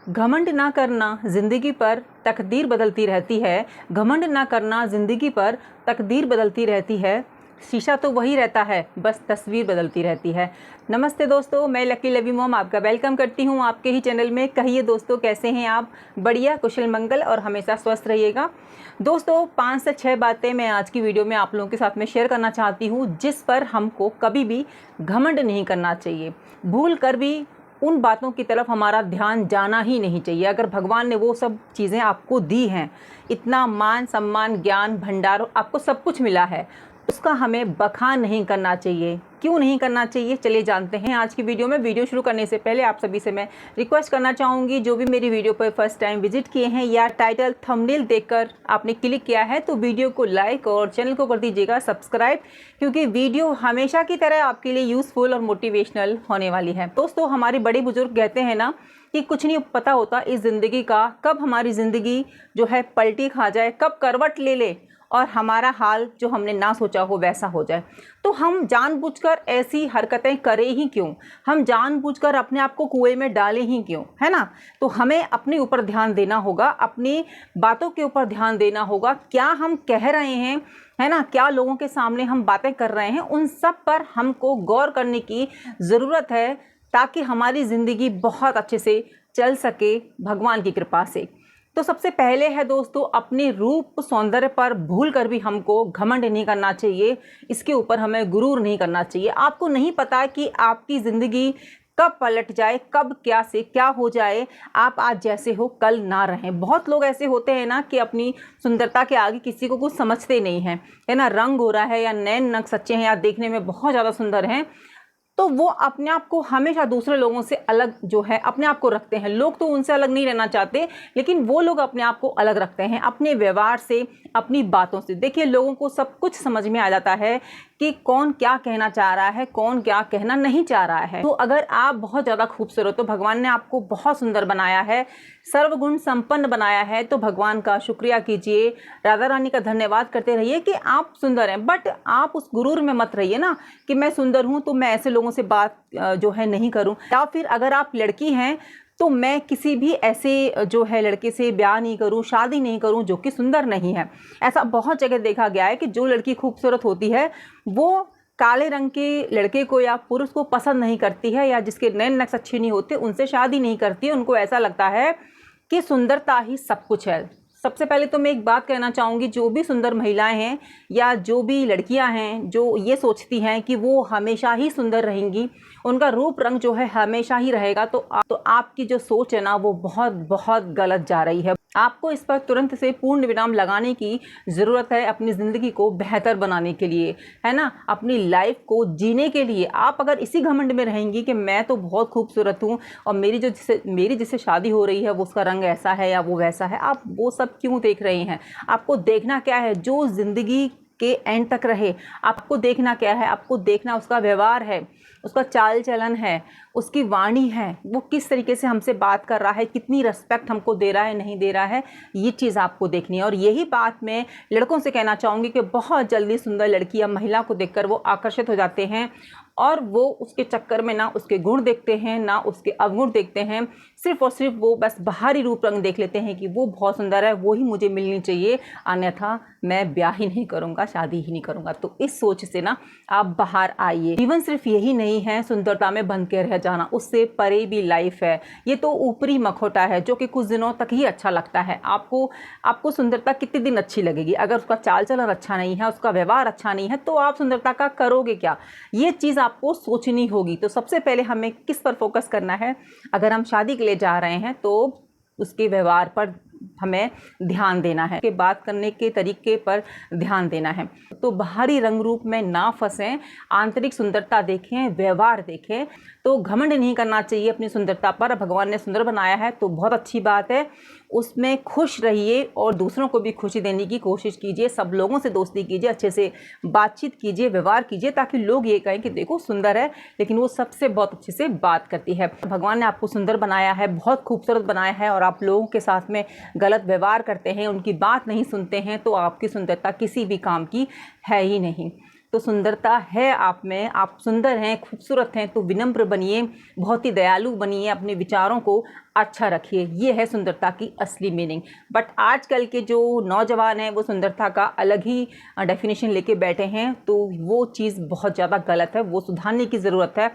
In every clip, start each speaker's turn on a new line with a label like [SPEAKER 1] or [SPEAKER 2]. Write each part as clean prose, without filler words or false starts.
[SPEAKER 1] घमंड ना करना ज़िंदगी पर तकदीर बदलती रहती है। घमंड ना करना ज़िंदगी पर तकदीर बदलती रहती है। शीशा तो वही रहता है, बस तस्वीर बदलती रहती है। नमस्ते दोस्तों, मैं लकी लवी मॉम आपका वेलकम करती हूँ आपके ही चैनल में। कहिए दोस्तों, कैसे हैं आप? बढ़िया, कुशल मंगल और हमेशा स्वस्थ रहिएगा। दोस्तों, 5 से 6 बातें मैं आज की वीडियो में आप लोगों के साथ में शेयर करना चाहती हूँ, जिस पर हमको कभी भी घमंड नहीं करना चाहिए। भूल कर भी उन बातों की तरफ हमारा ध्यान जाना ही नहीं चाहिए। अगर भगवान ने वो सब चीज़ें आपको दी हैं, इतना मान सम्मान ज्ञान भंडार आपको सब कुछ मिला है, उसका हमें बखान नहीं करना चाहिए। क्यों नहीं करना चाहिए, चलिए जानते हैं आज की वीडियो में। वीडियो शुरू करने से पहले आप सभी से मैं रिक्वेस्ट करना चाहूँगी, जो भी मेरी वीडियो पर फर्स्ट टाइम विजिट किए हैं या टाइटल थंबनेल देखकर आपने क्लिक किया है, तो वीडियो को लाइक और चैनल को कर दीजिएगा सब्सक्राइब, क्योंकि वीडियो हमेशा की तरह आपके लिए यूज़फुल और मोटिवेशनल होने वाली है। दोस्तों, हमारे बड़े बुजुर्ग कहते हैं ना कि कुछ नहीं पता होता इस ज़िंदगी का, कब हमारी ज़िंदगी जो है पलटी खा जाए, कब करवट ले ले और हमारा हाल जो हमने ना सोचा हो वैसा हो जाए। तो हम जानबूझकर ऐसी हरकतें करें ही क्यों? हम जानबूझकर अपने आप को कुएं में डालें ही क्यों, है ना? तो हमें अपने ऊपर ध्यान देना होगा, अपनी बातों के ऊपर ध्यान देना होगा। क्या हम कह रहे हैं, है ना, क्या लोगों के सामने हम बातें कर रहे हैं, उन सब पर हमको गौर करने की ज़रूरत है, ताकि हमारी ज़िंदगी बहुत अच्छे से चल सके भगवान की कृपा से। तो सबसे पहले है दोस्तों, अपने रूप सौंदर्य पर भूल कर भी हमको घमंड नहीं करना चाहिए। इसके ऊपर हमें गुरूर नहीं करना चाहिए। आपको नहीं पता कि आपकी ज़िंदगी कब पलट जाए, कब क्या से क्या हो जाए। आप आज जैसे हो कल ना रहें। बहुत लोग ऐसे होते हैं ना कि अपनी सुंदरता के आगे किसी को कुछ समझते नहीं हैं, है ना। रंग हो रहा है या नैन नक्श सच्चे हैं या देखने में बहुत ज़्यादा सुंदर हैं, तो वो अपने आप को हमेशा दूसरे लोगों से अलग जो है अपने आप को रखते हैं। लोग तो उनसे अलग नहीं रहना चाहते, लेकिन वो लोग अपने आप को अलग रखते हैं अपने व्यवहार से, अपनी बातों से। देखिए, लोगों को सब कुछ समझ में आ जाता है कि कौन क्या कहना चाह रहा है, कौन क्या कहना नहीं चाह रहा है। तो अगर आप बहुत ज़्यादा खूबसूरत हो, तो भगवान ने आपको बहुत सुंदर बनाया है, सर्वगुण संपन्न बनाया है, तो भगवान का शुक्रिया कीजिए, राधा रानी का धन्यवाद करते रहिए कि आप सुंदर हैं। बट आप उस गुरूर में मत रहिए ना कि मैं सुंदर हूँ तो मैं ऐसे लोगों से बात जो है नहीं करूँ, या फिर अगर आप लड़की हैं तो मैं किसी भी ऐसे जो है लड़के से ब्याह नहीं करूं, शादी नहीं करूं जो कि सुंदर नहीं है। ऐसा बहुत जगह देखा गया है कि जो लड़की खूबसूरत होती है वो काले रंग के लड़के को या पुरुष को पसंद नहीं करती है, या जिसके नैन नक्श अच्छे नहीं होते उनसे शादी नहीं करती है। उनको ऐसा लगता है कि सुंदरता ही सब कुछ है। सबसे पहले तो मैं एक बात कहना चाहूँगी, जो भी सुंदर महिलाएं हैं या जो भी लड़कियां हैं जो ये सोचती हैं कि वो हमेशा ही सुंदर रहेंगी, उनका रूप रंग जो है हमेशा ही रहेगा, तो आपकी जो सोच है ना वो बहुत बहुत गलत जा रही है। आपको इस पर तुरंत से पूर्ण विराम लगाने की ज़रूरत है, अपनी ज़िंदगी को बेहतर बनाने के लिए, है ना, अपनी लाइफ को जीने के लिए। आप अगर इसी घमंड में रहेंगी कि मैं तो बहुत खूबसूरत हूँ और मेरी जिससे शादी हो रही है वो उसका रंग ऐसा है या वो वैसा है, आप वो सब क्यों देख रही हैं? आपको देखना क्या है? जो ज़िंदगी के एंड तक रहे। आपको देखना क्या है? आपको देखना उसका व्यवहार है, उसका चाल चलन है, उसकी वाणी है, वो किस तरीके से हमसे बात कर रहा है, कितनी रिस्पेक्ट हमको दे रहा है, नहीं दे रहा है, ये चीज़ आपको देखनी है। और यही बात मैं लड़कों से कहना चाहूँगी कि बहुत जल्दी सुंदर लड़की या महिला को देखकर वो आकर्षित हो जाते हैं, और वो उसके चक्कर में ना उसके गुण देखते हैं ना उसके अवगुण देखते हैं, सिर्फ और सिर्फ वो बस बाहरी रूप रंग देख लेते हैं कि वो बहुत सुंदर है, वो ही मुझे मिलनी चाहिए, अन्यथा मैं ब्याह ही नहीं करूँगा, शादी ही नहीं करूँगा। तो इस सोच से ना आप बाहर आइए। जीवन सिर्फ यही नहीं है सुंदरता में बंध के रह जाना, उससे परे भी लाइफ है। ये तो ऊपरी मखौटा है जो कि कुछ दिनों तक ही अच्छा लगता है। आपको सुंदरता कितने दिन अच्छी लगेगी? अगर उसका चाल चलन अच्छा नहीं है, उसका व्यवहार अच्छा नहीं है, तो आप सुंदरता का करोगे क्या? ये चीज़ आपको सोचनी होगी। तो सबसे पहले हमें किस पर फोकस करना है? अगर हम शादी के लिए जा रहे हैं तो उसके व्यवहार पर हमें ध्यान देना है, कि बात करने के तरीके पर ध्यान देना है। तो बाहरी रंग रूप में ना फंसें, आंतरिक सुंदरता देखें, व्यवहार देखें। तो घमंड नहीं करना चाहिए अपनी सुंदरता पर। भगवान ने सुंदर बनाया है तो बहुत अच्छी बात है, उसमें खुश रहिए और दूसरों को भी खुशी देने की कोशिश कीजिए। सब लोगों से दोस्ती कीजिए, अच्छे से बातचीत कीजिए, व्यवहार कीजिए, ताकि लोग ये कहें कि देखो सुंदर है, लेकिन वो सबसे बहुत अच्छे से बात करती है। भगवान ने आपको सुंदर बनाया है, बहुत खूबसूरत बनाया है, और आप लोगों के साथ में गलत व्यवहार करते हैं, उनकी बात नहीं सुनते हैं, तो आपकी सुंदरता किसी भी काम की है ही नहीं। तो सुंदरता है आप में, आप सुंदर हैं, खूबसूरत हैं, तो विनम्र बनिए, बहुत ही दयालु बनिए, अपने विचारों को अच्छा रखिए। ये है सुंदरता की असली मीनिंग। बट आजकल के जो नौजवान हैं वो सुंदरता का अलग ही डेफिनेशन लेके बैठे हैं, तो वो चीज़ बहुत ज़्यादा गलत है, वो सुधारने की ज़रूरत है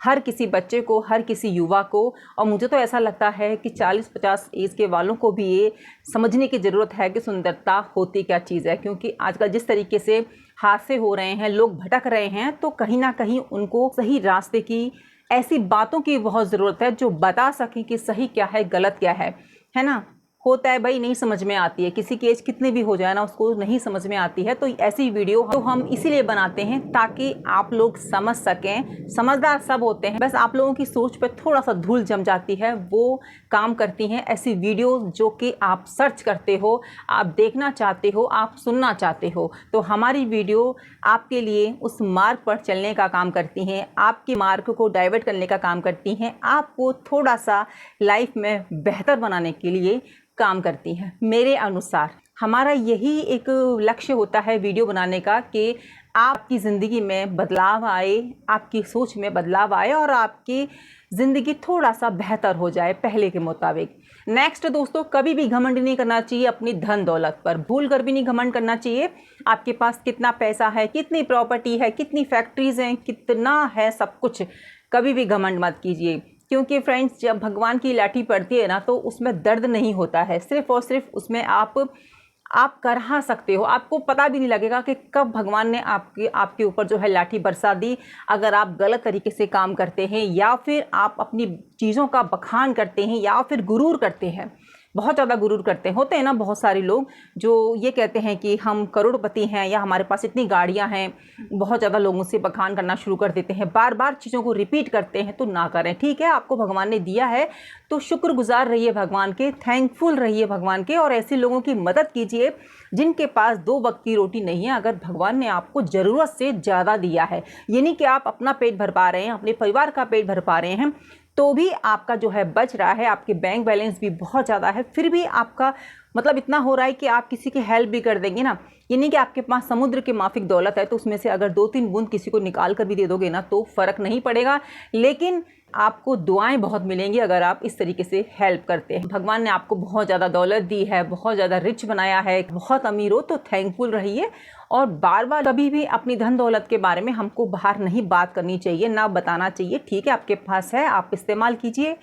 [SPEAKER 1] हर किसी बच्चे को, हर किसी युवा को। और मुझे तो ऐसा लगता है कि 40-50 एज के वालों को भी ये समझने की ज़रूरत है कि सुंदरता होती क्या चीज़ है। क्योंकि आजकल जिस तरीके से हादसे हो रहे हैं, लोग भटक रहे हैं, तो कहीं ना कहीं उनको सही रास्ते की, ऐसी बातों की बहुत ज़रूरत है जो बता सकें कि सही क्या है, गलत क्या है ना। होता है भाई, नहीं समझ में आती है, किसी की एज कितनी भी हो जाए ना, उसको नहीं समझ में आती है। तो ऐसी वीडियो तो हम इसीलिए बनाते हैं ताकि आप लोग समझ सकें। समझदार सब होते हैं, बस आप लोगों की सोच पे थोड़ा सा धूल जम जाती है, वो काम करती हैं ऐसी वीडियो जो कि आप सर्च करते हो, आप देखना चाहते हो, आप सुनना चाहते हो। तो हमारी वीडियो आपके लिए उस मार्ग पर चलने का काम करती हैं, आपके मार्ग को डाइवर्ट करने का काम करती हैं, आपको थोड़ा सा लाइफ में बेहतर बनाने के लिए काम करती हैं। मेरे अनुसार हमारा यही एक लक्ष्य होता है वीडियो बनाने का कि आपकी ज़िंदगी में बदलाव आए, आपकी सोच में बदलाव आए और आपकी ज़िंदगी थोड़ा सा बेहतर हो जाए पहले के मुताबिक। नेक्स्ट दोस्तों, कभी भी घमंड नहीं करना चाहिए अपनी धन दौलत पर, भूल कर भी नहीं घमंड करना चाहिए। आपके पास कितना पैसा है, कितनी प्रॉपर्टी है, कितनी फैक्ट्रीज़ हैं, कितना है सब कुछ, कभी भी घमंड मत कीजिए। क्योंकि फ्रेंड्स, जब भगवान की लाठी पड़ती है ना, तो उसमें दर्द नहीं होता है, सिर्फ़ और सिर्फ उसमें आप करहा सकते हो। आपको पता भी नहीं लगेगा कि कब भगवान ने आपके ऊपर जो है लाठी बरसा दी। अगर आप गलत तरीके से काम करते हैं, या फिर आप अपनी चीज़ों का बखान करते हैं, या फिर गुरूर करते हैं, बहुत ज़्यादा गुरूर करते हैं। होते हैं ना बहुत सारे लोग जो ये कहते हैं कि हम करोड़पति हैं, या हमारे पास इतनी गाड़ियां हैं, बहुत ज़्यादा लोगों से बखान करना शुरू कर देते हैं, बार बार चीज़ों को रिपीट करते हैं। तो ना करें, ठीक है। आपको भगवान ने दिया है तो शुक्रगुजार रहिए भगवान के, थैंकफुल रहिए भगवान के, और ऐसे लोगों की मदद कीजिए जिनके पास 2 वक्त की रोटी नहीं है। अगर भगवान ने आपको ज़रूरत से ज़्यादा दिया है, ये नहीं कि आप अपना पेट भर पा रहे हैं, अपने परिवार का पेट भर पा रहे हैं, तो भी आपका जो है बच रहा है, आपके बैंक बैलेंस भी बहुत ज़्यादा है, फिर भी आपका मतलब इतना हो रहा है कि आप किसी की हेल्प भी कर देंगे ना। ये नहीं कि आपके पास समुद्र की माफिक दौलत है तो उसमें से अगर 2-3 बूंद किसी को निकाल कर भी दे दोगे ना, तो फ़र्क नहीं पड़ेगा, लेकिन आपको दुआएं बहुत मिलेंगी अगर आप इस तरीके से हेल्प करते हैं। भगवान ने आपको बहुत ज़्यादा दौलत दी है, बहुत ज़्यादा रिच बनाया है, बहुत अमीर हो तो थैंकफुल रहिए। और बार बार कभी भी अपनी धन दौलत के बारे में हमको बाहर नहीं बात करनी चाहिए, ना बताना चाहिए। ठीक है, आपके पास है, आप इस्तेमाल कीजिए,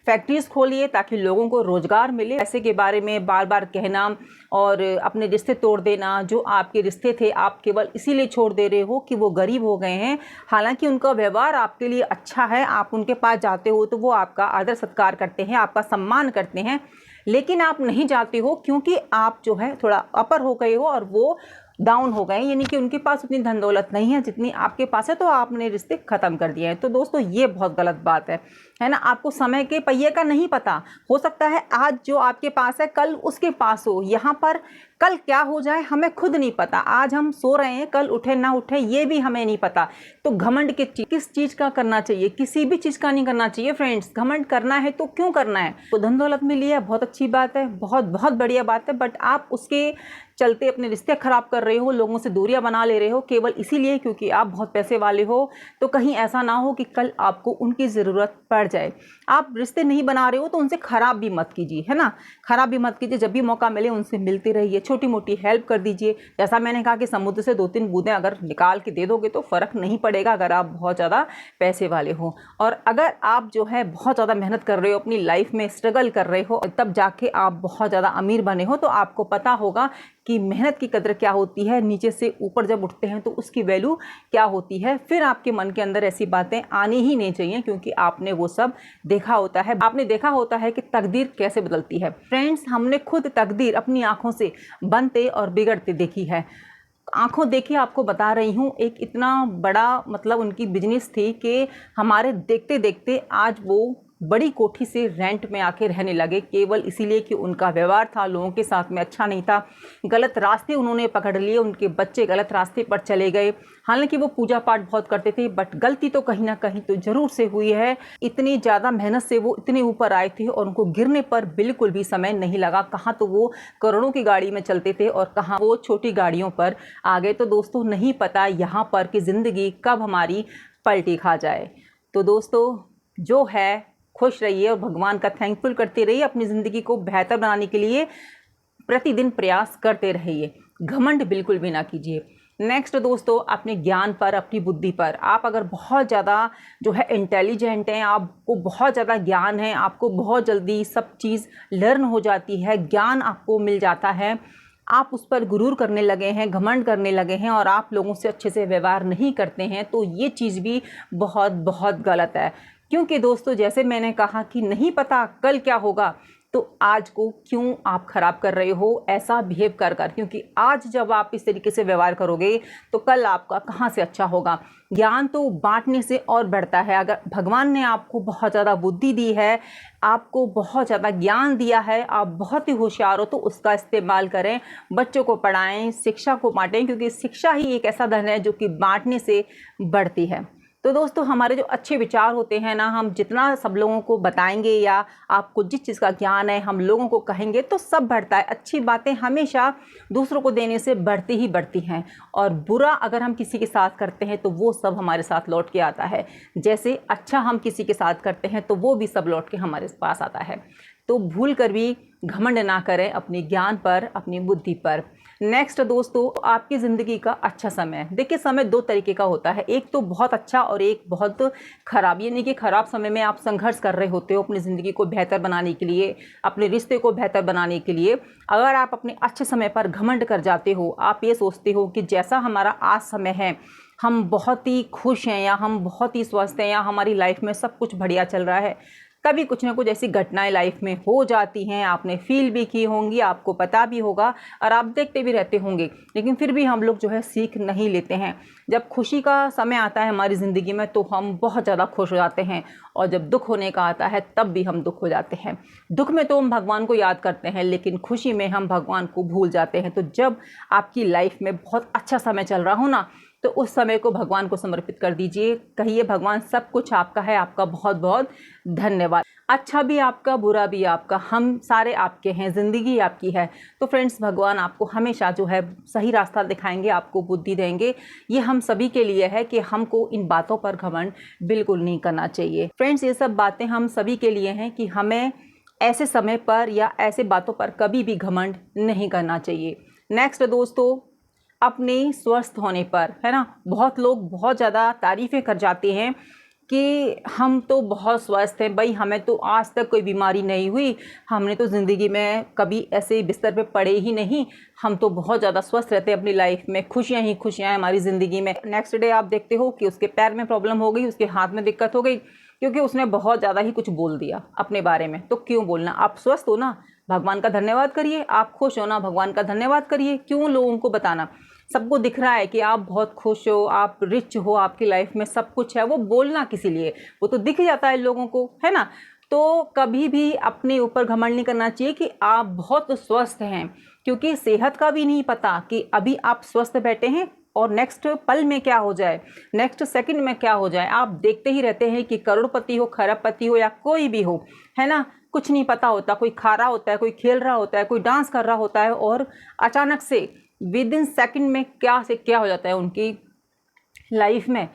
[SPEAKER 1] फैक्ट्रीज खोलिए ताकि लोगों को रोज़गार मिले। पैसे के बारे में बार बार कहना और अपने रिश्ते तोड़ देना, जो आपके रिश्ते थे आप केवल इसीलिए छोड़ दे रहे हो कि वो गरीब हो गए हैं, हालांकि उनका व्यवहार आपके लिए अच्छा है, आप उनके पास जाते हो तो वो आपका आदर सत्कार करते हैं, आपका सम्मान करते हैं, लेकिन आप नहीं जाते हो क्योंकि आप जो है थोड़ा अपर हो गए हो और वो डाउन हो गए, यानी कि उनके पास उतनी धन दौलत नहीं है जितनी आपके पास है, तो आपने रिश्ते ख़त्म कर दिए हैं। तो दोस्तों, ये बहुत गलत बात है ना। आपको समय के पहिए का नहीं पता, हो सकता है आज जो आपके पास है कल उसके पास हो, यहाँ पर कल क्या हो जाए हमें खुद नहीं पता। आज हम सो रहे हैं, कल उठे ना उठे ये भी हमें नहीं पता। तो घमंड किस चीज़ का करना चाहिए? किसी भी चीज़ का नहीं करना चाहिए फ्रेंड्स। घमंड करना है तो क्यों करना है? तो धन दौलत मिली है, बहुत अच्छी बात है, बहुत बहुत बढ़िया बात है, बट आप उसके चलते अपने रिश्ते खराब कर रहे हो, लोगों से दूरियां बना ले रहे हो केवल इसीलिए क्योंकि आप बहुत पैसे वाले हो। तो कहीं ऐसा ना हो कि कल आपको उनकी ज़रूरत पड़ जाए। आप रिश्ते नहीं बना रहे हो तो उनसे ख़राब भी मत कीजिए, है ना, ख़राब भी मत कीजिए। जब भी मौका मिले उनसे मिलते रहिए, छोटी मोटी हेल्प कर दीजिए। जैसा मैंने कहा कि समुद्र से 2-3 बूंदें अगर निकाल के दे दोगे तो फ़र्क नहीं पड़ेगा अगर आप बहुत ज़्यादा पैसे वाले हो। और अगर आप जो है बहुत ज़्यादा मेहनत कर रहे हो, अपनी लाइफ में स्ट्रगल कर रहे हो, तब जाके आप बहुत ज़्यादा अमीर बने हो, तो आपको पता होगा कि मेहनत की कदर क्या होती है, नीचे से ऊपर जब उठते हैं तो उसकी वैल्यू क्या होती है। फिर आपके मन के अंदर ऐसी बातें आनी ही नहीं चाहिए क्योंकि आपने वो सब देखा होता है, आपने देखा होता है कि तकदीर कैसे बदलती है। फ्रेंड्स, हमने खुद तकदीर अपनी आंखों से बनते और बिगड़ते देखी है। आंखों देखी आपको बता रही हूँ, एक इतना बड़ा मतलब उनकी बिजनेस थी कि हमारे देखते देखते आज वो बड़ी कोठी से रेंट में आके रहने लगे, केवल इसीलिए कि उनका व्यवहार था लोगों के साथ में अच्छा नहीं था। गलत रास्ते उन्होंने पकड़ लिए, उनके बच्चे गलत रास्ते पर चले गए। हालांकि वो पूजा पाठ बहुत करते थे, बट गलती तो कहीं ना कहीं तो ज़रूर से हुई है। इतनी ज़्यादा मेहनत से वो इतने ऊपर आए थे और उनको गिरने पर बिल्कुल भी समय नहीं लगा। कहाँ तो वो करोड़ों की गाड़ी में चलते थे और कहाँ वो छोटी गाड़ियों पर आ गए। तो दोस्तों नहीं पता यहाँ पर कि ज़िंदगी कब हमारी पलटी खा जाए। तो दोस्तों जो है खुश रहिए और भगवान का थैंकफुल करते रहिए। अपनी ज़िंदगी को बेहतर बनाने के लिए प्रतिदिन प्रयास करते रहिए, घमंड बिल्कुल भी ना कीजिए। नेक्स्ट दोस्तों, अपने ज्ञान पर, अपनी बुद्धि पर। आप अगर बहुत ज़्यादा जो है इंटेलिजेंट हैं, आपको बहुत ज़्यादा ज्ञान है, आपको बहुत जल्दी सब चीज़ लर्न हो जाती है, ज्ञान आपको मिल जाता है, आप उस पर गुरूर करने लगे हैं, घमंड करने लगे हैं और आप लोगों से अच्छे से व्यवहार नहीं करते हैं, तो ये चीज़ भी बहुत बहुत गलत है। क्योंकि दोस्तों जैसे मैंने कहा कि नहीं पता कल क्या होगा, तो आज को क्यों आप ख़राब कर रहे हो ऐसा बिहेव कर कर, क्योंकि आज जब आप इस तरीके से व्यवहार करोगे तो कल आपका कहाँ से अच्छा होगा। ज्ञान तो बांटने से और बढ़ता है। अगर भगवान ने आपको बहुत ज़्यादा बुद्धि दी है, आपको बहुत ज़्यादा ज्ञान दिया है, आप बहुत ही होशियार हो, तो उसका इस्तेमाल करें, बच्चों को पढ़ाएं, शिक्षा को बांटें, क्योंकि शिक्षा ही एक ऐसा धन है जो कि बांटने से बढ़ती है। तो दोस्तों हमारे जो अच्छे विचार होते हैं ना, हम जितना सब लोगों को बताएंगे या आपको जिस चीज़ का ज्ञान है हम लोगों को कहेंगे तो सब बढ़ता है। अच्छी बातें हमेशा दूसरों को देने से बढ़ती ही बढ़ती हैं, और बुरा अगर हम किसी के साथ करते हैं तो वो सब हमारे साथ लौट के आता है। जैसे अच्छा हम किसी के साथ करते हैं तो वो भी सब लौट के हमारे पास आता है। तो भूल कर भी घमंड ना करें अपने ज्ञान पर, अपनी बुद्धि पर। नेक्स्ट दोस्तों, आपकी ज़िंदगी का अच्छा समय। देखिए समय दो तरीके का होता है, एक तो बहुत अच्छा और एक बहुत ख़राब। यानी कि ख़राब समय में आप संघर्ष कर रहे होते हो अपनी ज़िंदगी को बेहतर बनाने के लिए, अपने रिश्ते को बेहतर बनाने के लिए। अगर आप अपने अच्छे समय पर घमंड कर जाते हो, आप ये सोचते हो कि जैसा हमारा आज समय है हम बहुत ही खुश हैं या हम बहुत ही स्वस्थ हैं या हमारी लाइफ में सब कुछ बढ़िया चल रहा है, कभी कुछ ना कुछ ऐसी घटनाएं लाइफ में हो जाती हैं। आपने फील भी की होंगी, आपको पता भी होगा और आप देखते भी रहते होंगे, लेकिन फिर भी हम लोग जो है सीख नहीं लेते हैं। जब खुशी का समय आता है हमारी ज़िंदगी में तो हम बहुत ज़्यादा खुश हो जाते हैं, और जब दुख होने का आता है तब भी हम दुख हो जाते हैं। दुख में तो हम भगवान को याद करते हैं, लेकिन खुशी में हम भगवान को भूल जाते हैं। तो जब आपकी लाइफ में बहुत अच्छा समय चल रहा हो ना, तो उस समय को भगवान को समर्पित कर दीजिए। कहिए भगवान सब कुछ आपका है, आपका बहुत बहुत धन्यवाद। अच्छा भी आपका, बुरा भी आपका, हम सारे आपके हैं, ज़िंदगी आपकी है। तो फ्रेंड्स भगवान आपको हमेशा जो है सही रास्ता दिखाएंगे, आपको बुद्धि देंगे। ये हम सभी के लिए है कि हमको इन बातों पर घमंड बिल्कुल नहीं करना चाहिए। फ्रेंड्स ये सब बातें हम सभी के लिए हैं कि हमें ऐसे समय पर या ऐसे बातों पर कभी भी घमंड नहीं करना चाहिए। नेक्स्ट दोस्तों, अपने स्वस्थ होने पर, है ना, बहुत लोग बहुत ज़्यादा तारीफ़ें कर जाते हैं कि हम तो बहुत स्वस्थ हैं भाई, हमें तो आज तक कोई बीमारी नहीं हुई, हमने तो ज़िंदगी में कभी ऐसे बिस्तर पे पड़े ही नहीं, हम तो बहुत ज़्यादा स्वस्थ रहते हैं अपनी लाइफ में, खुशियाँ ही खुशियाँ हैं हमारी ज़िंदगी में। नेक्स्ट डे आप देखते हो कि उसके पैर में प्रॉब्लम हो गई, उसके हाथ में दिक्कत हो गई, क्योंकि उसने बहुत ज़्यादा ही कुछ बोल दिया अपने बारे में। तो क्यों बोलना, आप स्वस्थ हो ना, भगवान का धन्यवाद करिए। आप खुश हो ना, भगवान का धन्यवाद करिए। क्यों लोगों को बताना, सबको दिख रहा है कि आप बहुत खुश हो, आप रिच हो, आपकी लाइफ में सब कुछ है, वो बोलना किसी लिए, वो तो दिख जाता है लोगों को, है ना। तो कभी भी अपने ऊपर घमंड नहीं करना चाहिए कि आप बहुत स्वस्थ हैं, क्योंकि सेहत का भी नहीं पता कि अभी आप स्वस्थ बैठे हैं और नेक्स्ट पल में क्या हो जाए, नेक्स्ट सेकंड में क्या हो जाए। आप देखते ही रहते हैं कि करोड़पति हो, खरबपति हो या कोई भी हो, है ना, कुछ नहीं पता होता। कोई खा रहा होता है, कोई खेल रहा होता है, कोई डांस कर रहा होता है, और अचानक से विद इन सेकेंड में क्या से क्या हो जाता है उनकी लाइफ में।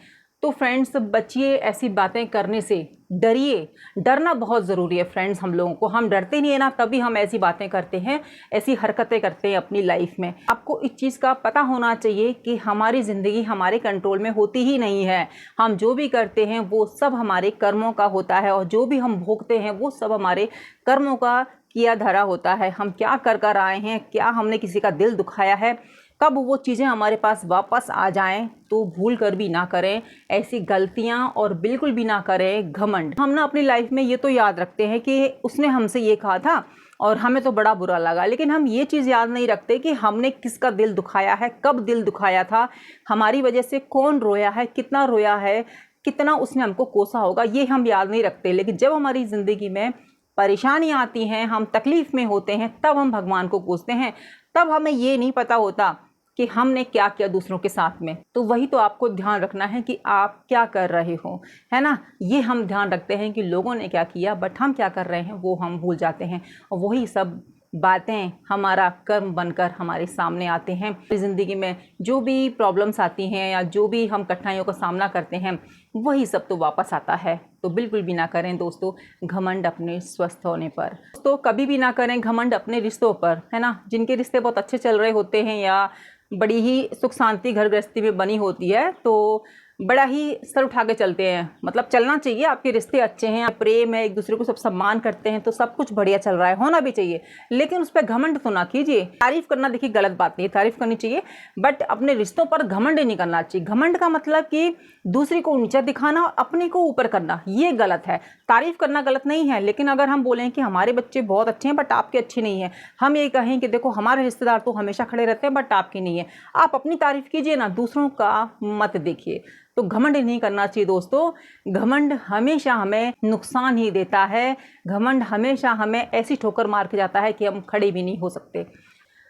[SPEAKER 1] तो फ्रेंड्स बचिए ऐसी बातें करने से, डरिए। डरना बहुत ज़रूरी है फ्रेंड्स हम लोगों को। हम डरते नहीं है ना, तभी हम ऐसी बातें करते हैं, ऐसी हरकतें करते हैं अपनी लाइफ में। आपको इस चीज़ का पता होना चाहिए कि हमारी ज़िंदगी हमारे कंट्रोल में होती ही नहीं है। हम जो भी करते हैं वो सब हमारे कर्मों का होता है, और जो भी हम भोगते हैं वो सब हमारे कर्मों का किया धरा होता है। हम क्या कर कर आए हैं, क्या हमने किसी का दिल दुखाया है, कब वो चीज़ें हमारे पास वापस आ जाएं, तो भूल कर भी ना करें ऐसी गलतियां, और बिल्कुल भी ना करें घमंड। हम ना अपनी लाइफ में ये तो याद रखते हैं कि उसने हमसे ये कहा था और हमें तो बड़ा बुरा लगा, लेकिन हम ये चीज़ याद नहीं रखते कि हमने किसका दिल दुखाया है, कब दिल दुखाया था, हमारी वजह से कौन रोया है, कितना रोया है, कितना उसने हमको कोसा होगा ये हम याद नहीं रखते। लेकिन जब हमारी ज़िंदगी में परेशानियाँ आती हैं, हम तकलीफ़ में होते हैं, तब हम भगवान को कोसते हैं। तब हमें ये नहीं पता होता कि हमने क्या किया दूसरों के साथ में। तो वही तो आपको ध्यान रखना है कि आप क्या कर रहे हो, है ना। ये हम ध्यान रखते हैं कि लोगों ने क्या किया, बट हम क्या कर रहे हैं वो हम भूल जाते हैं। और वही सब बातें हमारा कर्म बनकर हमारे सामने आते हैं। ज़िंदगी में जो भी प्रॉब्लम्स आती हैं या जो भी हम कठिनाइयों का सामना करते हैं, वही सब तो वापस आता है। तो बिल्कुल भी ना करें दोस्तों घमंड अपने स्वस्थ होने पर। तो कभी भी ना करें घमंड अपने रिश्तों पर, है ना। जिनके रिश्ते बहुत अच्छे चल रहे होते हैं या बड़ी ही सुख शांति घर गृहस्थी में बनी होती है, तो बड़ा ही सर उठा के चलते हैं। मतलब चलना चाहिए, आपके रिश्ते अच्छे हैं, प्रेम है, एक दूसरे को सब सम्मान करते हैं, तो सब कुछ बढ़िया चल रहा है, होना भी चाहिए। लेकिन उस पर घमंड तो ना कीजिए। तारीफ करना देखिए गलत बात नहीं है, तारीफ करनी चाहिए, बट अपने रिश्तों पर घमंड नहीं करना चाहिए। घमंड का मतलब कि दूसरे को नीचा दिखाना और अपने को ऊपर करना, ये गलत है। तारीफ करना गलत नहीं है, लेकिन अगर हम बोलें कि हमारे बच्चे बहुत अच्छे हैं बट आपके अच्छे नहीं है, हम ये कहें कि देखो हमारे रिश्तेदार तो हमेशा खड़े रहते हैं बट आपकी नहीं है, आप अपनी तारीफ कीजिए ना, दूसरों का मत देखिए। तो घमंड नहीं करना चाहिए दोस्तों। घमंड हमेशा हमें नुकसान ही देता है। घमंड हमेशा हमें ऐसी ठोकर मार के जाता है कि हम खड़े भी नहीं हो सकते।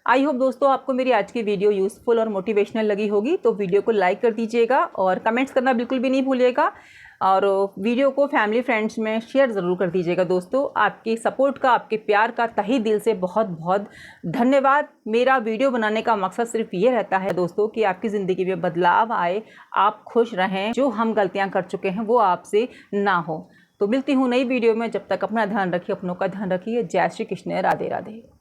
[SPEAKER 1] आई होप दोस्तों आपको मेरी आज की वीडियो यूज़फुल और मोटिवेशनल लगी होगी। तो वीडियो को लाइक कर दीजिएगा और कमेंट्स करना बिल्कुल भी नहीं भूलिएगा, और वीडियो को फैमिली फ्रेंड्स में शेयर ज़रूर कर दीजिएगा दोस्तों। आपकी सपोर्ट का, आपके प्यार का तहे दिल से बहुत बहुत धन्यवाद। मेरा वीडियो बनाने का मकसद सिर्फ ये रहता है दोस्तों कि आपकी ज़िंदगी में बदलाव आए, आप खुश रहें, जो हम गलतियाँ कर चुके हैं वो आपसे ना हो। तो मिलती हूँ नई वीडियो में, जब तक अपना ध्यान रखिए, अपनों का ध्यान रखिए। जय श्री कृष्ण, राधे राधे।